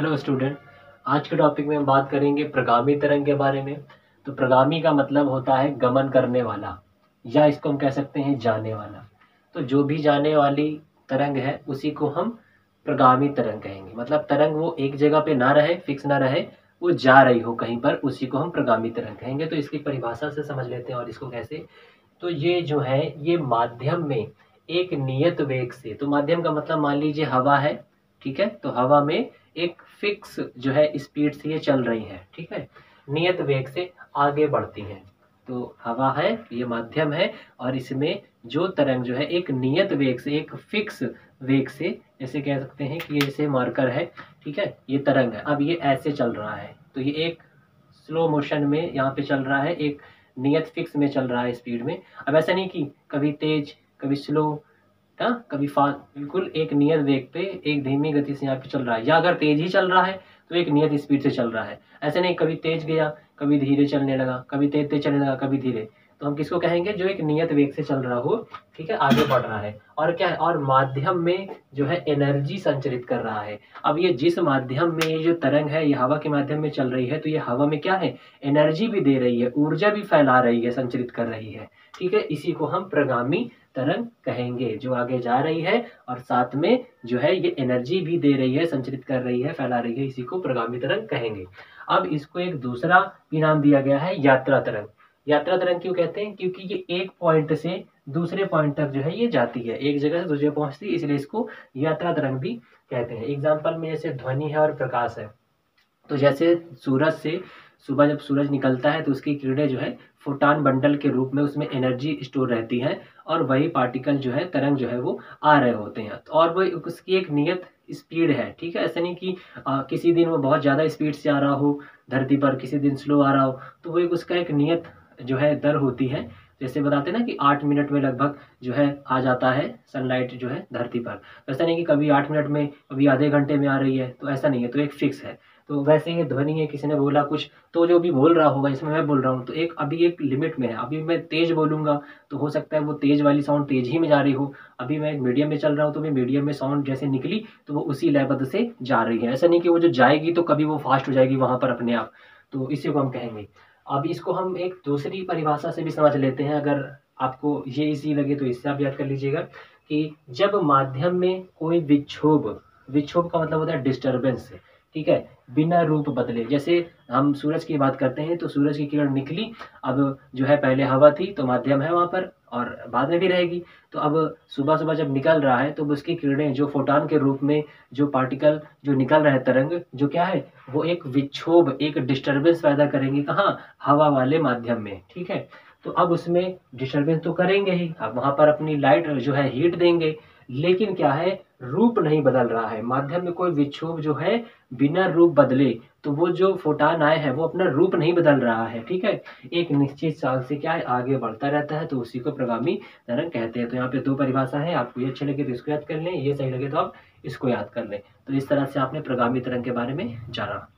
Hello student. आज के topic में हम बात करेंगे प्रगामी तरंग के बारे में। तो प्रगामी का मतलब होता है गमन करने वाला, या इसको हम कह सकते हैं जाने वाला। तो जो भी जाने वाली तरंग है उसी को हम प्रगामी तरंग कहेंगे। मतलब तरंग वो एक जगह पे ना रहे, फिक्स ना रहे, वो जा रही हो कहीं पर, उसी को हम प्रगामी तरंग कहेंगे। तो इसकी परिभाषा से समझ लेते हैं और इसको कैसे। तो ये जो है ये माध्यम में एक नियत वेग से, तो माध्यम का मतलब मान लीजिए हवा है, ठीक है। तो हवा में एक फिक्स जो है स्पीड से ये चल रही है, ठीक है, नियत वेग से आगे बढ़ती हैं। तो हवा है, ये माध्यम है, और इसमें जो तरंग जो है एक नियत वेग से, एक फिक्स वेग से, जैसे कह सकते हैं कि ये जैसे मार्कर है, ठीक है, ये तरंग है। अब ये ऐसे चल रहा है, तो ये एक स्लो मोशन में यहाँ पे चल रहा है, एक नियत फिक्स में चल रहा है स्पीड में। अब ऐसा नहीं कि कभी तेज कभी स्लो, हाँ, कभी फास्ट, बिल्कुल एक नियत वेग पे एक धीमी गति से यहाँ पे चल रहा है। या अगर तेज ही चल रहा है तो एक नियत स्पीड से चल रहा है। ऐसे नहीं कभी तेज गया कभी धीरे चलने लगा, कभी तेज तेज चलने लगा कभी धीरे। तो हम किसको कहेंगे? जो एक नियत वेग से चल रहा हो, ठीक है, आगे बढ़ रहा है। और क्या है? और माध्यम में जो है एनर्जी संचरित कर रहा है। अब ये जिस माध्यम में ये जो तरंग है ये हवा के माध्यम में चल रही है, तो ये हवा में क्या है? एनर्जी भी दे रही है, ऊर्जा भी फैला रही है, संचरित कर रही है, ठीक है। इसी को हम प्रगामी तरंग कहेंगे, जो आगे जा रही है और साथ में जो है ये एनर्जी भी दे रही है, संचरित कर रही है, फैला रही है, इसी को प्रगामी तरंग कहेंगे। अब इसको एक दूसरा भी नाम दिया गया है, यात्रा तरंग। यात्रा तरंग क्यों कहते हैं? क्योंकि ये एक पॉइंट से दूसरे पॉइंट तक जो है ये जाती है, एक जगह से दूसरे पहुंचती है, इसलिए इसको यात्रा तरंग भी कहते हैं। एग्जाम्पल में जैसे ध्वनि है और प्रकाश है। तो जैसे सूरज से सुबह जब सूरज निकलता है तो उसकी किरणें जो है फोटान बंडल के रूप में उसमें एनर्जी स्टोर रहती है, और वही पार्टिकल जो है तरंग जो है वो आ रहे होते हैं। तो और वो उसकी एक नियत स्पीड है, ठीक है। ऐसा नहीं कि किसी दिन वो बहुत ज़्यादा स्पीड से आ रहा हो धरती पर, किसी दिन स्लो आ रहा हो, तो वो एक उसका एक नियत जो है दर होती है। जैसे बताते हैं ना कि 8 मिनट में लगभग जो है आ जाता है सनलाइट जो है धरती पर। तो ऐसा नहीं कि कभी 8 मिनट में कभी आधे घंटे में आ रही है, तो ऐसा नहीं है, तो एक फिक्स है। तो वैसे ही ध्वनि है, किसी ने बोला कुछ, तो जो भी बोल रहा होगा इसमें मैं बोल रहा हूँ तो एक अभी एक लिमिट में है। अभी मैं तेज बोलूंगा तो हो सकता है वो तेज वाली साउंड तेज ही में जा रही हो, अभी मैं मीडियम में चल रहा हूँ तो मैं मीडियम में साउंड जैसे निकली तो वो उसी लयबद्ध से जा रही है। ऐसा नहीं कि वो जो जाएगी तो कभी वो फास्ट हो जाएगी वहां पर अपने आप। तो इसी को हम कहेंगे। अब इसको हम एक दूसरी परिभाषा से भी समझ लेते हैं, अगर आपको ये इजी लगे तो इससे आप याद कर लीजिएगा कि जब माध्यम में कोई विक्षोभ, विक्षोभ का मतलब होता है डिस्टरबेंस, ठीक है, बिना रूप बदले। जैसे हम सूरज की बात करते हैं तो सूरज की किरण निकली, अब जो है पहले हवा थी तो माध्यम है वहां पर और बाद में भी रहेगी। तो अब सुबह सुबह जब निकल रहा है तो उसकी किरणें जो फोटान के रूप में जो पार्टिकल जो निकल रहे हैं तरंग जो क्या है वो एक विक्षोभ, एक डिस्टरबेंस पैदा करेंगे। कहाँ? हवा वाले माध्यम में, ठीक है। तो अब उसमें डिस्टरबेंस तो करेंगे ही, अब वहां पर अपनी लाइट जो है हीट देंगे, लेकिन क्या है, रूप नहीं बदल रहा है। माध्यम में कोई विक्षोभ जो है बिना रूप बदले, तो वो जो फोटान आए हैं वो अपना रूप नहीं बदल रहा है, ठीक है, एक निश्चित चाल से क्या है आगे बढ़ता रहता है, तो उसी को प्रगामी तरंग कहते हैं। तो यहाँ पे दो परिभाषा है, आपको ये अच्छे लगे तो इसको याद कर लें, ये सही लगे तो आप इसको याद कर लें। तो इस तरह से आपने प्रगामी तरंग के बारे में जाना।